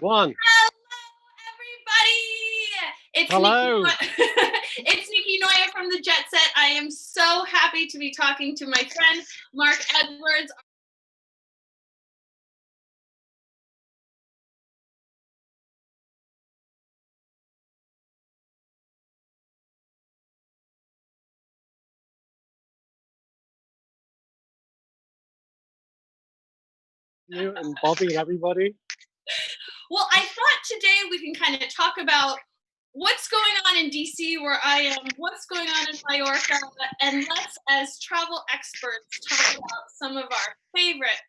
One. Hello, everybody. Hello. It's Nikki Noya from the Jet Set. I am so happy to be talking to my friend Mark Edwards. You and Bobby and everybody. Well, I thought today we can kind of talk about what's going on in DC where I am, what's going on in Mallorca, and let's, as travel experts, talk about some of our favorite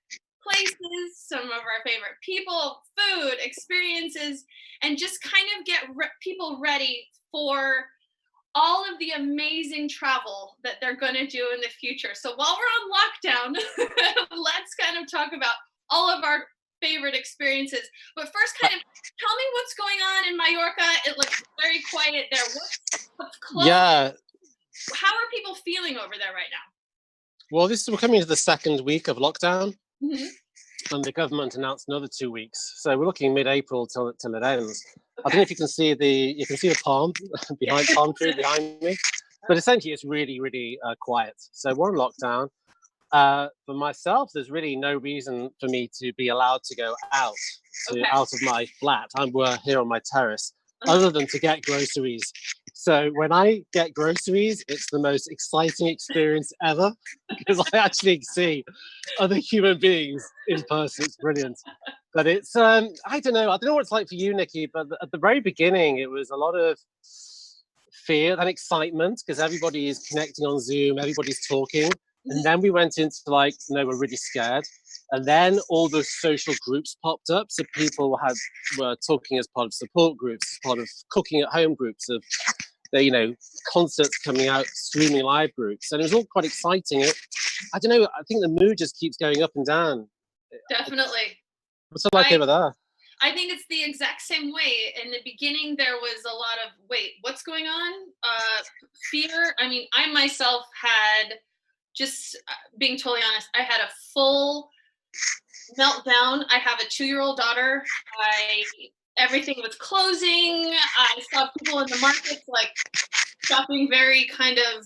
places, some of our favorite people, food, experiences, and just kind of get people ready for all of the amazing travel that they're going to do in the future. So while we're on lockdown, let's kind of talk about all of our favorite experiences. But first, kind of tell me what's going on in Mallorca. It looks very quiet there. What's closed? Yeah. How are people feeling over there right now? Well, we're coming into the second week of lockdown, Mm-hmm. and the government announced another 2 weeks. So we're looking mid-April till it ends. Okay. I don't know if you can see the palm behind palm tree behind me, but essentially it's really, really quiet. So we're on lockdown. For myself, there's really no reason for me to be allowed to go out of my flat. We're here on my terrace, other than to get groceries. So when I get groceries, it's the most exciting experience ever because I actually see other human beings in person. It's brilliant. But it's I don't know what it's like for you, Nikki, but at the very beginning it was a lot of fear and excitement because everybody is connecting on Zoom, everybody's talking. And then we went into no, we're really scared. And then all the social groups popped up. So people were talking as part of support groups, as part of cooking at home groups, of concerts coming out, streaming live groups. And it was all quite exciting. I don't know, I think the mood just keeps going up and down. Definitely. What's it like over there? I think it's the exact same way. In the beginning, there was a lot of, what's going on? Fear. I mean, I myself had, just being totally honest, I had a full meltdown. I have a 2-year-old daughter. Everything was closing. I saw people in the markets shopping very kind of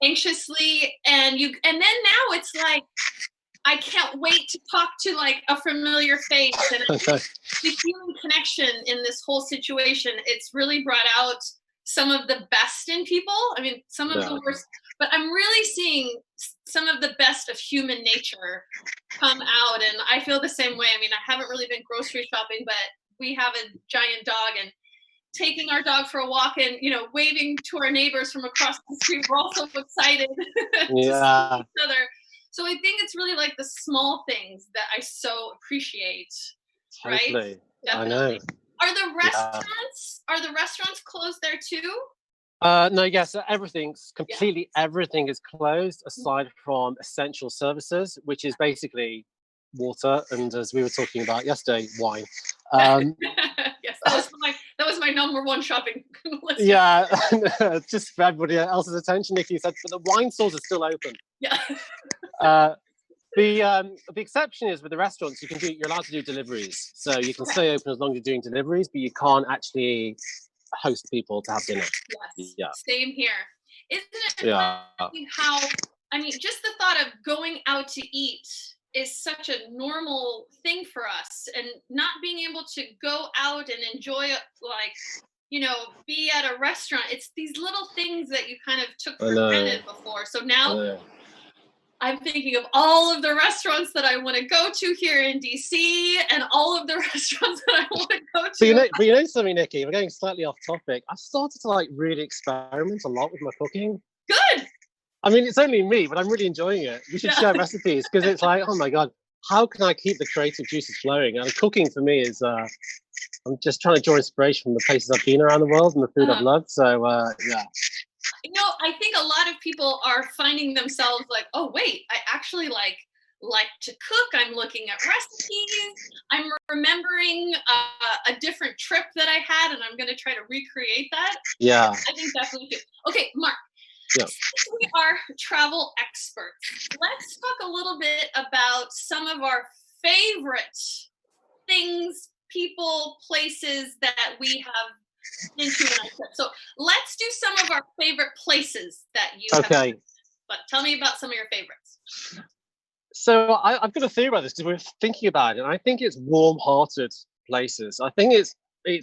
anxiously. And then now it's like, I can't wait to talk to a familiar face. And the human connection in this whole situation, it's really brought out some of the best in people. I mean, some of the worst, but I'm really seeing some of the best of human nature come out. And I feel the same way. I mean, I haven't really been grocery shopping, but we have a giant dog, and taking our dog for a walk and, waving to our neighbors from across the street. We're all so excited to see each other. So I think it's really the small things that I so appreciate. Totally. Right? Definitely. I know. Are the restaurants closed there too? No, yes, everything is closed aside from essential services, which is basically water and, as we were talking about yesterday, wine. Yes, that was my number one shopping list. Yeah, just for everybody else's attention, Nikki said, but the wine stores are still open. Yeah. The exception is with the restaurants, you're allowed to do deliveries, so you can stay open as long as you're doing deliveries, but you can't actually host people to have dinner. Yes. Yeah. Same here. Isn't it how, I mean, just the thought of going out to eat is such a normal thing for us, and not being able to go out and enjoy be at a restaurant. It's these little things that you kind of took for granted before. So now I'm thinking of all of the restaurants that I want to go to here in DC, and all of the restaurants that I want to go to. But you know something, Nikki, we're going slightly off topic. I've started to really experiment a lot with my cooking. Good. I mean, it's only me, but I'm really enjoying it. We should share recipes, because it's oh my God, how can I keep the creative juices flowing? And cooking for me is, I'm just trying to draw inspiration from the places I've been around the world and the food I've loved. So, yeah. I think a lot of people are finding themselves oh, wait, I actually like to cook. I'm looking at recipes. I'm remembering a different trip that I had, and I'm going to try to recreate that. Yeah. I think definitely good. Okay, Mark. Yeah. Since we are travel experts, let's talk a little bit about some of our favorite things, people, places that we have been to on our trip. So let's do some of our favorite places that you have. Okay. But tell me about some of your favorites. So I've got a theory about this because we're thinking about it, and I think it's warm-hearted places. I think it's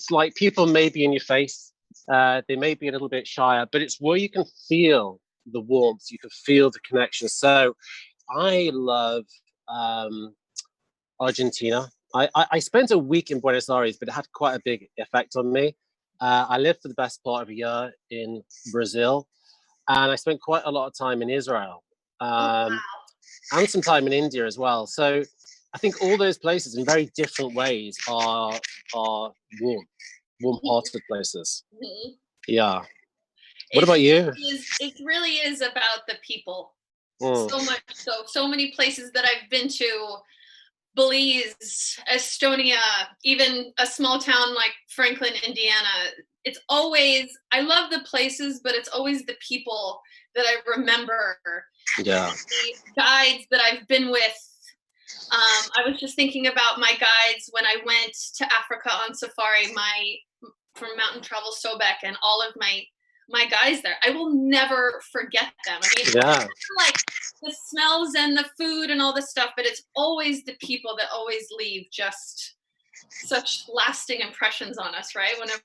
like people may be in your face, they may be a little bit shyer, but it's where you can feel the warmth, you can feel the connection. So I love Argentina. I spent a week in Buenos Aires, but it had quite a big effect on me. I lived for the best part of a year in Brazil, and I spent quite a lot of time in Israel. Wow. And some time in India as well. So I think all those places in very different ways are warm-hearted places. Mhm. Yeah. What about you? It really is about the people. Mm. So much so many places that I've been to, Belize, Estonia, even a small town like Franklin, Indiana. It's always, I love the places, but it's always the people that I remember. Yeah. The guides that I've been with. I was just thinking about my guides when I went to Africa on safari, from Mountain Travel Sobek, and all of my guys there. I will never forget them. I mean, Yeah. like the smells and the food and all this stuff, but it's always the people that always leave just such lasting impressions on us, right? Whenever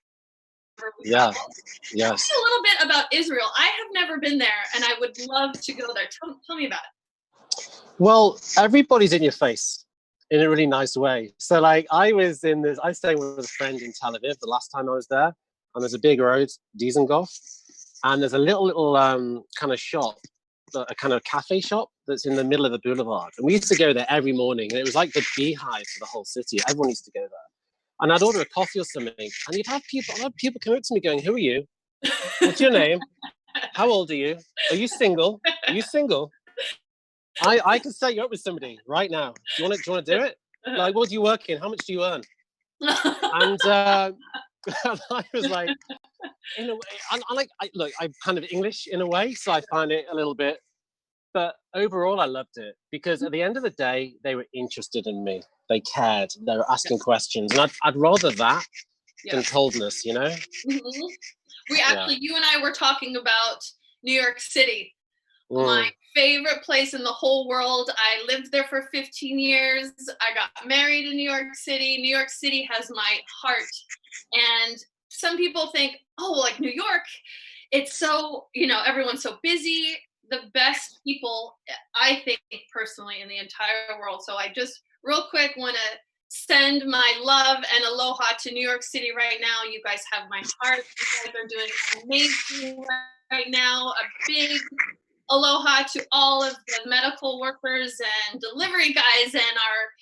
we Yeah. travel. Yes. Tell me a little bit about Israel. I have never been there, and I would love to go there. Tell me about it. Well, everybody's in your face in a really nice way. So like I was staying with a friend in Tel Aviv the last time I was there, and there's a big road, Dizengoff, and there's a little kind of shop, a kind of cafe shop that's in the middle of the boulevard. And we used to go there every morning, and it was like the beehive for the whole city. Everyone used to go there. And I'd order a coffee or something, and I'd have people come up to me going, "Who are you? What's your name? How old are you? Are you single? Are you single? I can set you up with somebody right now. Do you want to do it? Like, what do you work in? How much do you earn?" And and I was like, in a way, I'm kind of English in a way, so I find it a little bit. But overall, I loved it because at the end of the day, they were interested in me. They cared. They were asking questions, and I'd rather that than coldness, you know. Mm-hmm. We actually, you and I were talking about New York City. My favorite place in the whole world. I lived there for 15 years. I got married in New York City. New York City has my heart. And some people think, oh, like New York, it's so, everyone's so busy. The best people, I think, personally, in the entire world. So I just real quick want to send my love and aloha to New York City right now. You guys have my heart. You guys are doing amazing right now. A big aloha to all of the medical workers and delivery guys and our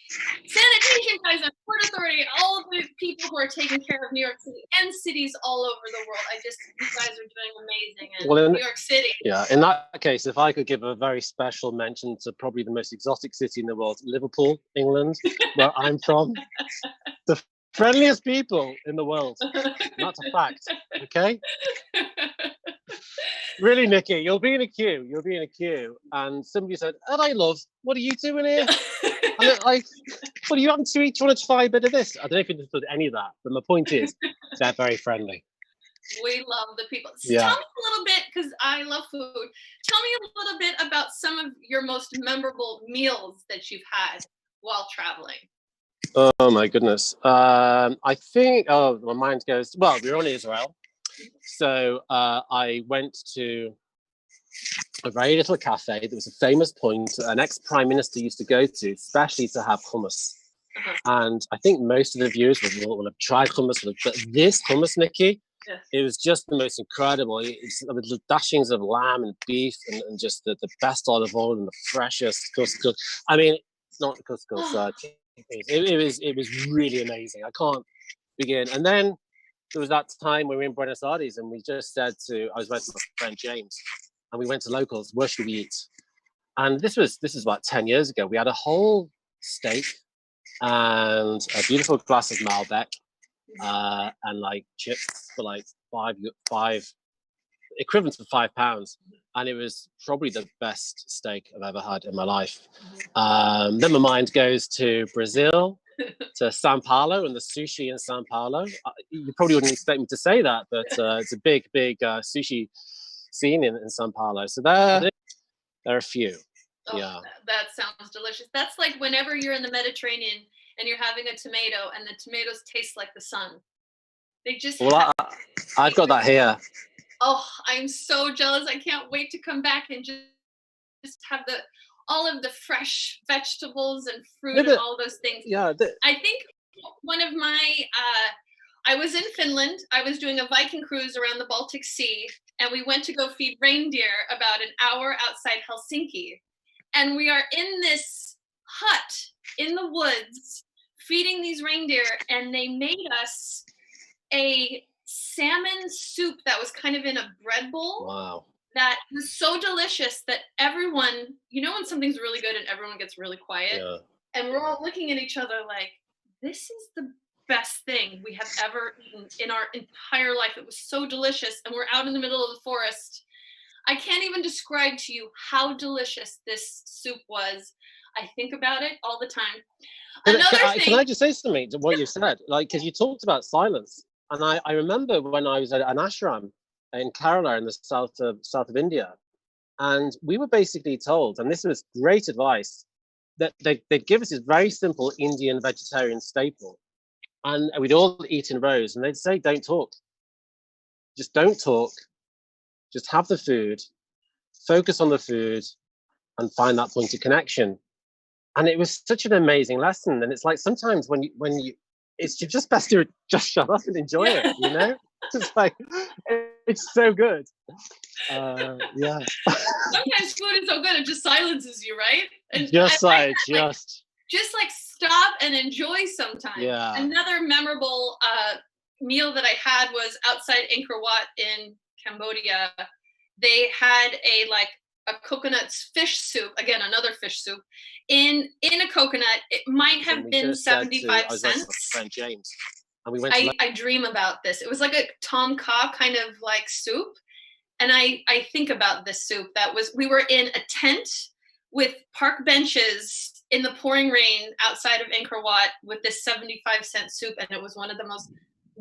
sanitation guys and Port Authority, all of the people who are taking care of New York City and cities all over the world. You guys are doing amazing. And New York City. Yeah, in that case, if I could give a very special mention to probably the most exotic city in the world, Liverpool, England, where I'm from. The friendliest people in the world. That's a fact, okay? Really, Nikki, you'll be in a queue. And somebody said, "Hello, love, what are you doing here?" And like, what are you having to eat? Do you want to try a bit of this? I don't know if you understood any of that, but my point is, they're very friendly. We love the people. So tell me a little bit, because I love food. Tell me a little bit about some of your most memorable meals that you've had while traveling. Oh my goodness. I think, my mind goes, well, we were in Israel. So I went to a very little cafe. There was a famous point an ex-prime minister used to go to, especially to have hummus. And I think most of the viewers will have tried hummus, but this hummus, Nikki, it was just the most incredible. It's the dashings of lamb and beef and just the best olive oil and the freshest couscous. I mean, it's not couscous. It was really amazing. I can't begin. And then there was that time when we were in Buenos Aires and we just said I was with my friend James, and we went to locals. Where should we eat? And this is about 10 years ago. We had a whole steak and a beautiful glass of Malbec and like chips for like five equivalent to £5. And it was probably the best steak I've ever had in my life. Then my mind goes to Brazil. to Sao Paulo and the sushi in Sao Paulo. You probably wouldn't expect me to say that, but it's a big sushi scene in Sao Paulo. So there are a few. Oh, Yeah. That sounds delicious. That's like whenever you're in the Mediterranean and you're having a tomato and the tomatoes taste like the sun. They just Well, I've got that here. Oh, I'm so jealous. I can't wait to come back and just have all of the fresh vegetables and fruit and all those things. Yeah. I think one of my I was in Finland. I was doing a Viking cruise around the Baltic Sea, and we went to go feed reindeer about an hour outside Helsinki. And we are in this hut in the woods feeding these reindeer, and they made us a salmon soup that was kind of in a bread bowl. Wow. That was so delicious that everyone, when something's really good and everyone gets really quiet, Yeah. and we're all looking at each other like, this is the best thing we have ever eaten in our entire life. It was so delicious, and we're out in the middle of the forest. I can't even describe to you how delicious this soup was. I think about it all the time. Can I just say something to what you said? Like, because you talked about silence, and I remember when I was at an ashram in Kerala in the south of India, and we were basically told, and this was great advice, that they'd give us this very simple Indian vegetarian staple, and we'd all eat in rows, and they'd say, don't talk. Just don't talk. Just have the food, focus on the food, and find that point of connection. And it was such an amazing lesson. And it's like sometimes when you it's just best to just shut up and enjoy it, It's like, it's so good. Yeah. Sometimes food is so good, it just silences you, right? And just like stop and enjoy sometimes. Yeah. Another memorable meal that I had was outside Angkor Wat in Cambodia. They had a coconut fish soup, again, another fish soup, in a coconut. It might have been 75 cents. Friend James. And we went I dream about this. It was like a tom kha kind of like soup. And I think about this soup. We were in a tent with park benches in the pouring rain outside of Angkor Wat with this 75-cent soup. And it was one of the most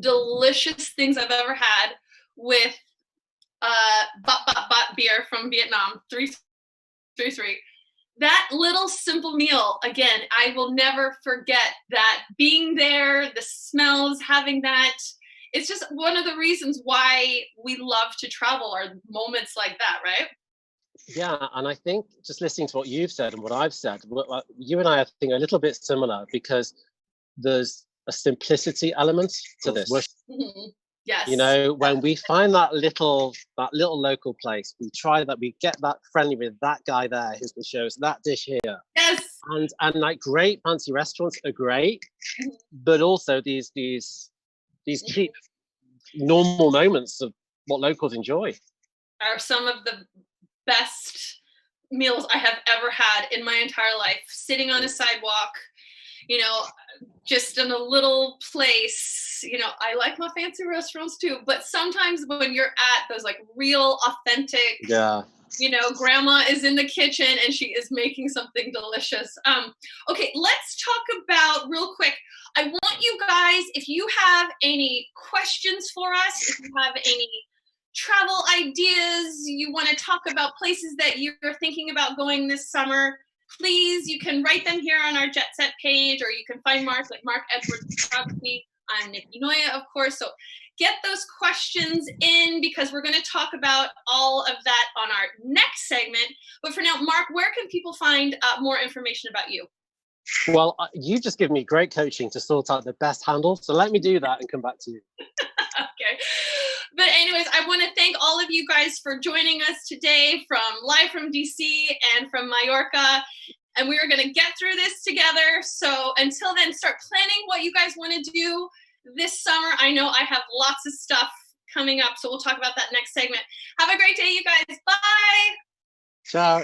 delicious things I've ever had with Bat Bat Bat beer from Vietnam, 333. That little simple meal, again, I will never forget that. Being there, the smells, having that. It's just one of the reasons why we love to travel, are moments like that, right? Yeah, and I think just listening to what you've said and what I've said, you and I think a little bit similar, because there's a simplicity element to this. Mm-hmm. Yes. When we find that little local place, we try that, we get that friendly with that guy there who can show us that dish here. Yes. And like great fancy restaurants are great, but also these cheap normal moments of what locals enjoy are some of the best meals I have ever had in my entire life. Sitting on a sidewalk, just in a little place. I like my fancy restaurants too, but sometimes when you're at those like real authentic, grandma is in the kitchen and she is making something delicious. Okay, let's talk about real quick. I want you guys, if you have any questions for us, if you have any travel ideas, you want to talk about places that you're thinking about going this summer, please, you can write them here on our Jet Set page, or you can find Mark at Mark Edwards Photography. I'm Nikki Noya, of course. So get those questions in, because we're going to talk about all of that on our next segment. But for now, Mark, where can people find more information about you? Well, you just give me great coaching to sort out the best handle. So let me do that and come back to you. Okay. But anyways, I want to thank all of you guys for joining us today live from DC and from Mallorca. And we are going to get through this together. So until then, start planning what you guys want to do this summer. I know I have lots of stuff coming up, so we'll talk about that next segment. Have a great day, you guys. Bye. Ciao.